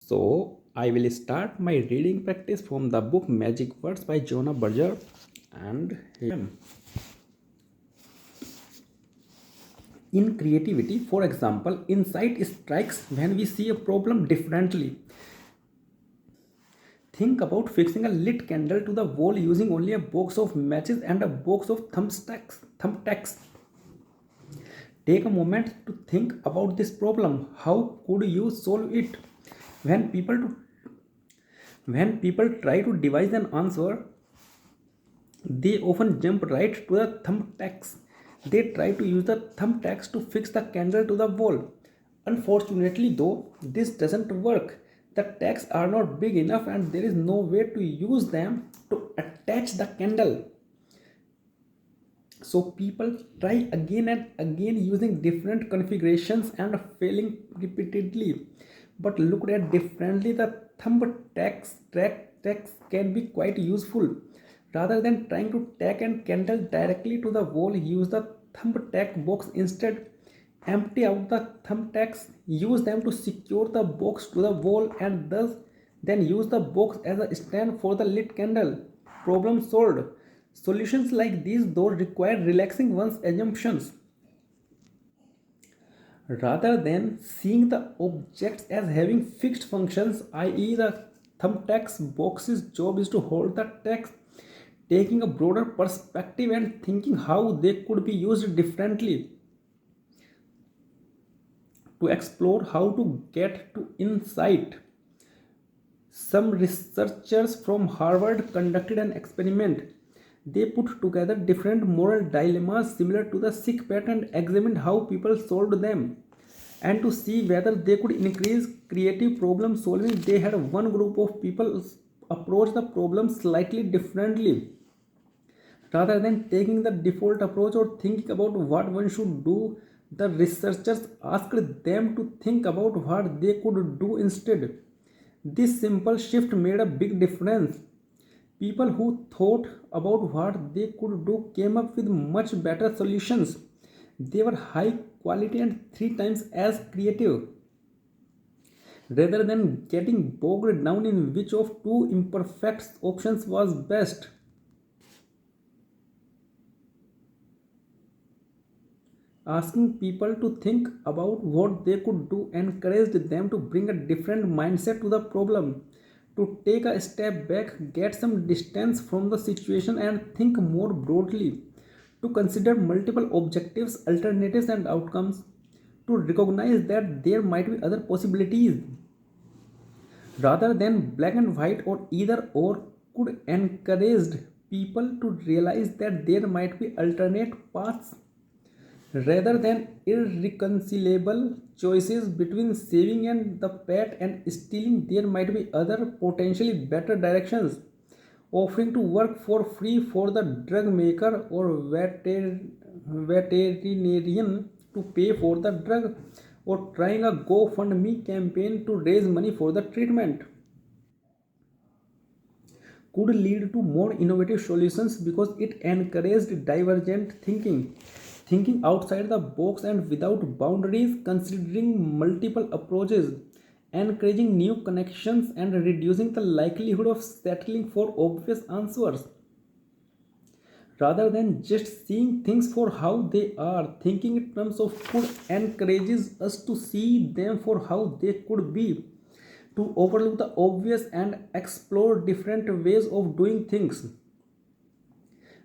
So, I will start my reading practice from the book Magic Words by Jonah Berger. And in creativity, for example, insight strikes when we see a problem differently. Think about fixing a lit candle to the wall using only a box of matches and a box of thumbtacks. Take a moment to think about this problem. How could you solve it? When people to when people try to devise an answer, they often jump right to the thumbtacks. They try to use the thumbtacks to fix the candle to the wall. Unfortunately, though, this doesn't work. The tacks are not big enough and there is no way to use them to attach the candle. So people try again and again using different configurations and failing repeatedly. But looked at differently, the thumbtacks can be quite useful. Rather than trying to tack a candle directly to the wall, use the thumbtack box instead. Empty out the thumbtacks, use them to secure the box to the wall, and thus then use the box as a stand for the lit candle. Problem solved. Solutions like these though require relaxing one's assumptions. Rather than seeing the objects as having fixed functions, i.e., the thumbtacks box's job is to hold the text, taking a broader perspective and thinking how they could be used differently. To explore how to get to insight, some researchers from Harvard conducted an experiment. They put together different moral dilemmas similar to the sick pet and examined how people solved them. And to see whether they could increase creative problem solving, they had one group of people approach the problem slightly differently. Rather than taking the default approach or thinking about what one should do, the researchers asked them to think about what they could do instead. This simple shift made a big difference. People who thought about what they could do came up with much better solutions. They were high quality and three times as creative. Rather than getting bogged down in which of two imperfect options was best. Asking people to think about what they could do encouraged them to bring a different mindset to the problem, to take a step back, get some distance from the situation, and think more broadly, to consider multiple objectives, alternatives, and outcomes, to recognize that there might be other possibilities rather than black and white or either or, could encourage people to realize that there might be alternate paths rather than irreconcilable choices between saving and the pet and stealing. There might be other potentially better directions, offering to work for free for the drug maker or veterinarian to pay for the drug, or trying a GoFundMe campaign to raise money for the treatment could lead to more innovative solutions because it encouraged divergent thinking, thinking outside the box and without boundaries, considering multiple approaches, encouraging new connections, and reducing the likelihood of settling for obvious answers. Rather than just seeing things for how they are, thinking in terms of could encourages us to see them for how they could be, to overlook the obvious and explore different ways of doing things.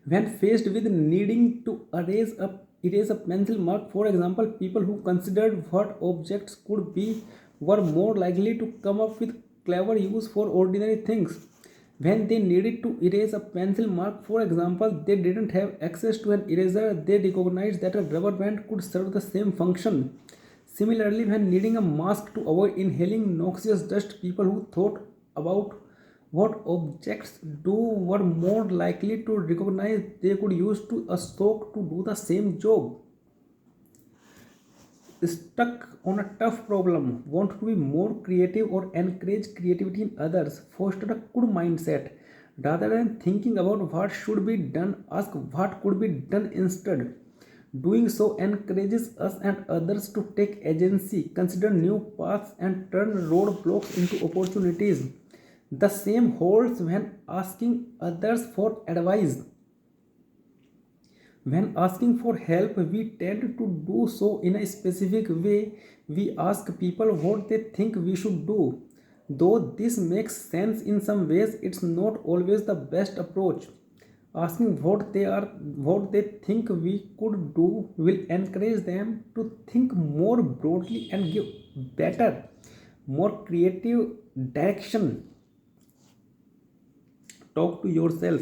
When faced with needing to erase a pencil mark, for example, people who considered what objects could be were more likely to come up with clever use for ordinary things. When they needed to erase a pencil mark, for example, they didn't have access to an eraser, they recognized that a rubber band could serve the same function. Similarly, when needing a mask to avoid inhaling noxious dust, people who thought about what objects do were more likely to recognize they could use to a sock to do the same job. Stuck on a tough problem, want to be more creative or encourage creativity in others, foster a good mindset. Rather than thinking about what should be done, ask what could be done instead. Doing so encourages us and others to take agency, consider new paths, and turn roadblocks into opportunities. The same holds when asking others for advice. When asking for help, we tend to do so in a specific way. We ask people what they think we should do. Though this makes sense in some ways, it's not always the best approach. Asking what they think we could do will encourage them to think more broadly and give better, more creative direction. Talk to yourself.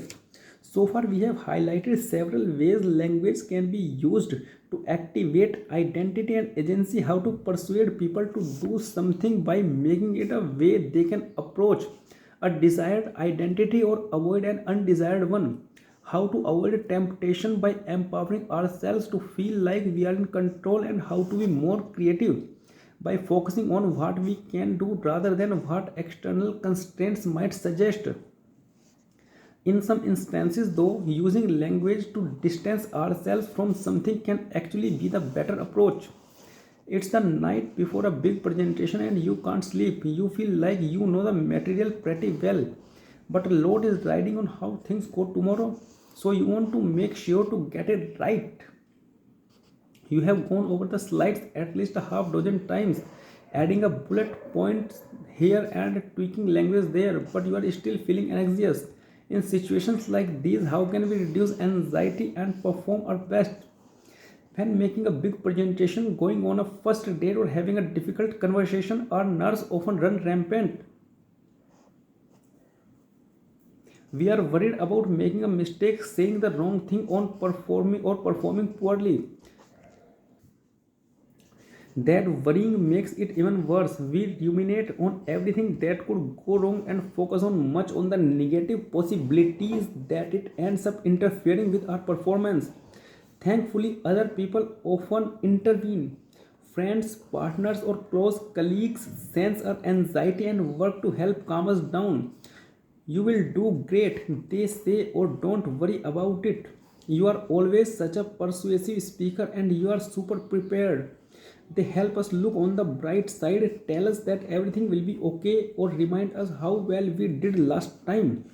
So far, we have highlighted several ways language can be used to activate identity and agency, how to persuade people to do something by making it a way they can approach a desired identity or avoid an undesired one, how to avoid temptation by empowering ourselves to feel like we are in control, and how to be more creative by focusing on what we can do rather than what external constraints might suggest. In some instances, though, using language to distance ourselves from something can actually be the better approach. It's the night before a big presentation and you can't sleep. You feel like you know the material pretty well, but a load is riding on how things go tomorrow. So you want to make sure to get it right. You have gone over the slides at least a half dozen times, adding a bullet points here and tweaking language there, but you are still feeling anxious. In situations like these, how can we reduce anxiety and perform our best? When making a big presentation, going on a first date, or having a difficult conversation, our nerves often run rampant. We are worried about making a mistake, saying the wrong thing on performing poorly. That worrying makes it even worse. We ruminate on everything that could go wrong and focus on much on the negative possibilities that it ends up interfering with our performance. Thankfully, other people often intervene. Friends, partners, or close colleagues sense our anxiety and work to help calm us down. You will do great, they say, or don't worry about it. You are always such a persuasive speaker and you are super prepared. They help us look on the bright side, tell us that everything will be okay, or remind us how well we did last time.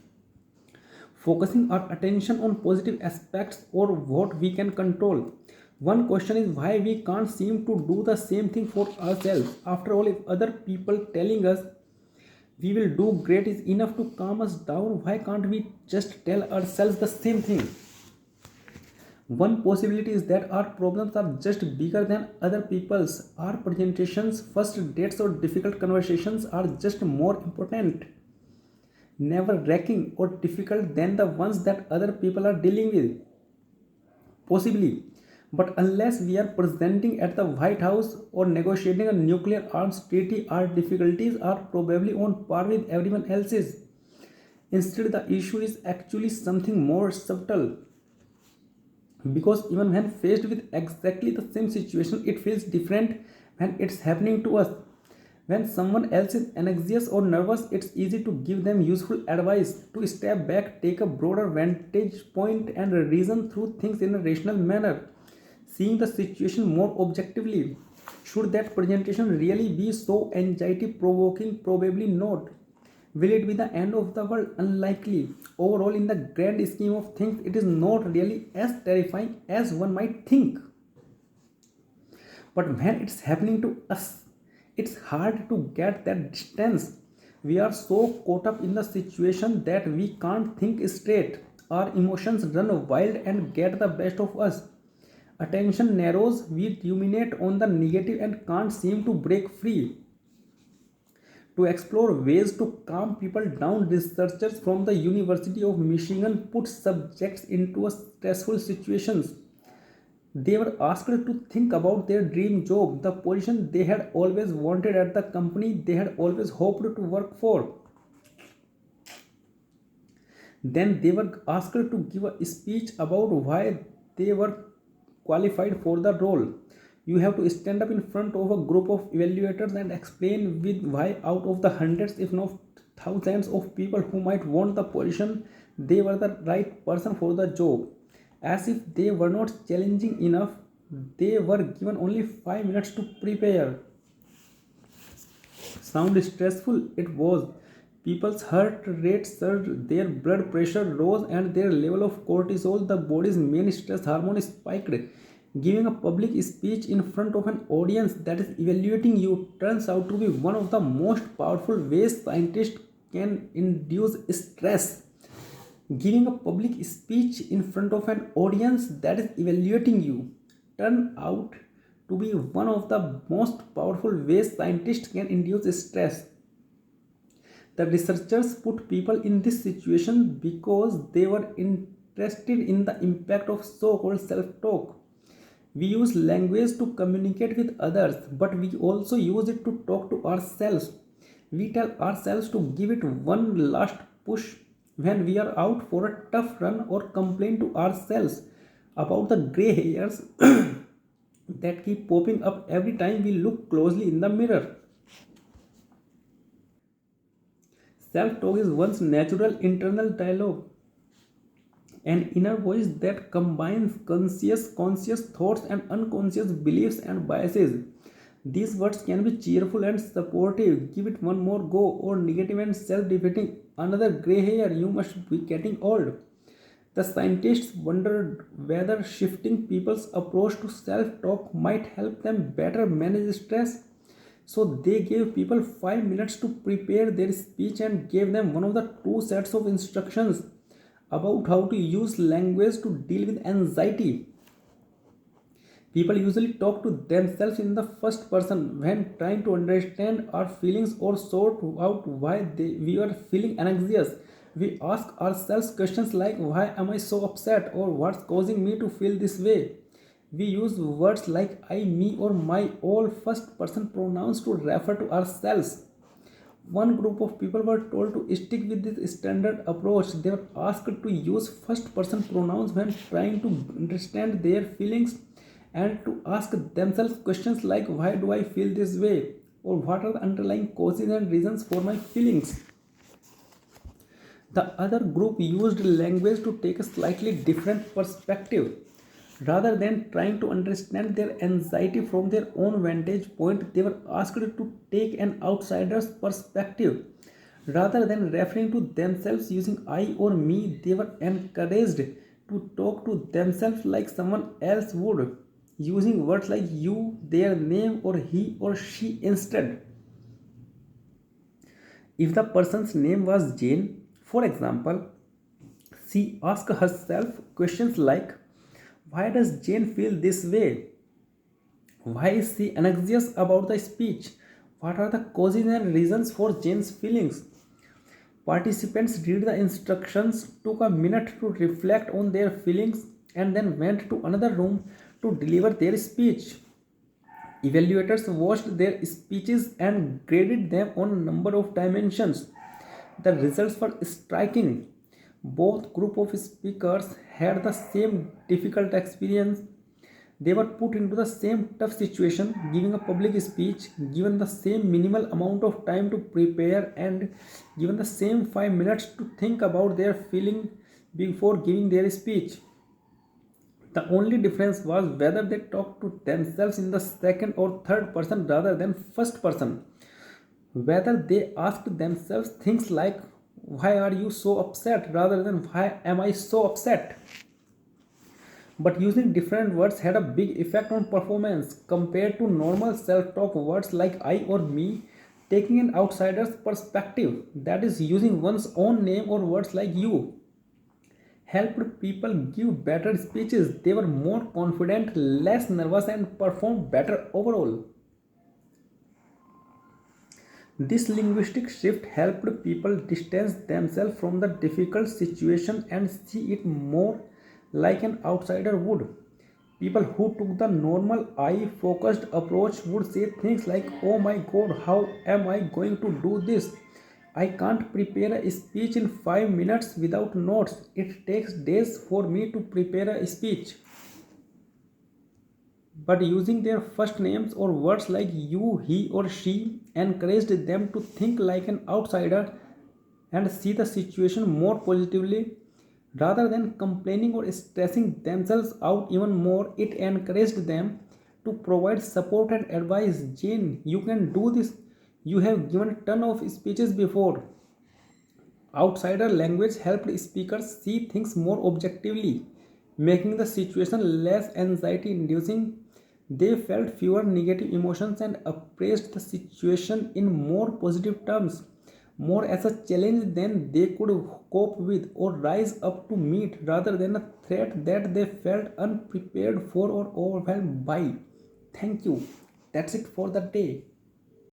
Focusing our attention on positive aspects or what we can control. One question is why we can't seem to do the same thing for ourselves. After all, if other people telling us we will do great is enough to calm us down, why can't we just tell ourselves the same thing? One possibility is that our problems are just bigger than other people's. Our presentations, first dates, or difficult conversations are just more important, never wrecking or difficult than the ones that other people are dealing with. Possibly. But unless we are presenting at the White House or negotiating a nuclear arms treaty, our difficulties are probably on par with everyone else's. Instead, the issue is actually something more subtle. Because even when faced with exactly the same situation, it feels different when it's happening to us. When someone else is anxious or nervous, it's easy to give them useful advice, to step back, take a broader vantage point, and reason through things in a rational manner, seeing the situation more objectively. Should that presentation really be so anxiety provoking? Probably not. Will it be the end of the world? Unlikely. Overall, in the grand scheme of things, it is not really as terrifying as one might think. But when it's happening to us, it's hard to get that distance. We are so caught up in the situation that we can't think straight. Our emotions run wild and get the best of us. Attention narrows, we ruminate on the negative and can't seem to break free. To explore ways to calm people down, researchers from the University of Michigan put subjects into a stressful situations. They were asked to think about their dream job, the position they had always wanted at the company they had always hoped to work for. Then they were asked to give a speech about why they were qualified for the role. You have to stand up in front of a group of evaluators and explain with why out of the hundreds, if not thousands of people who might want the position, they were the right person for the job. As if they were not challenging enough, they were given only 5 minutes to prepare. Sound stressful it was. People's heart rate surged, their blood pressure rose, and their level of cortisol, the body's main stress hormone, spiked. Giving a public speech in front of an audience that is evaluating you turns out to be one of the most powerful ways scientists can induce stress. Giving a public speech in front of an audience that is evaluating you turn out to be one of the most powerful ways scientists can induce stress. The researchers put people in this situation because they were interested in the impact of so-called self-talk. We use language to communicate with others, but we also use it to talk to ourselves. We tell ourselves to give it one last push when we are out for a tough run, or complain to ourselves about the gray hairs that keep popping up every time we look closely in the mirror. Self talk is one's natural internal dialogue, an inner voice that combines conscious thoughts and unconscious beliefs and biases. These words can be cheerful and supportive, give it one more go, or negative and self defeating, another grey hair, you must be getting old. The scientists wondered whether shifting people's approach to self talk might help them better manage stress. So they gave people 5 minutes to prepare their speech and gave them one of the two sets of instructions about how to use language to deal with anxiety. People usually talk to themselves in the first person when trying to understand our feelings or sort out we are feeling anxious. We ask ourselves questions like, why am I so upset, or what's causing me to feel this way? We use words like I, me, or my, all first person pronouns to refer to ourselves. One group of people were told to stick with this standard approach. They were asked to use first person pronouns when trying to understand their feelings, and to ask themselves questions like, why do I feel this way, or what are the underlying causes and reasons for my feelings. The other group used language to take a slightly different perspective. Rather than trying to understand their anxiety from their own vantage point, they were asked to take an outsider's perspective. Rather than referring to themselves using I or me, they were encouraged to talk to themselves like someone else would, using words like you, their name, or he or she instead. If the person's name was Jane, for example, she asked herself questions like, why does Jane feel this way? Why is she anxious about the speech? What are the causes and reasons for Jane's feelings? Participants read the instructions, took a minute to reflect on their feelings, and then went to another room to deliver their speech. Evaluators watched their speeches and graded them on a number of dimensions. The results were striking. Both group of speakers had the same difficult experience. They were put into the same tough situation, giving a public speech, given the same minimal amount of time to prepare, and given the same 5 minutes to think about their feeling before giving their speech. The only difference was whether they talked to themselves in the second or third person rather than first person. Whether they asked themselves things like, why are you so upset, rather than why am I so upset? But using different words had a big effect on performance. Compared to normal self talk words like I or me, taking an outsider's perspective, that is, using one's own name or words like you, helped people give better speeches. They were more confident, less nervous, and performed better overall. This linguistic shift helped people distance themselves from the difficult situation and see it more like an outsider would. People who took the normal I focused approach would say things like, oh my god, how am I going to do this? I can't prepare a speech in 5 minutes without notes. It takes days for me to prepare a speech. But using their first names or words like you, he, or she encouraged them to think like an outsider and see the situation more positively. Rather than complaining or stressing themselves out even more, it encouraged them to provide support and advice. Jane, you can do this. You have given a ton of speeches before. Outsider language helped speakers see things more objectively, making the situation less anxiety inducing. They felt fewer negative emotions and appraised the situation in more positive terms, more as a challenge than they could cope with or rise up to meet, rather than a threat that they felt unprepared for or overwhelmed by. Thank you. That's it for the day.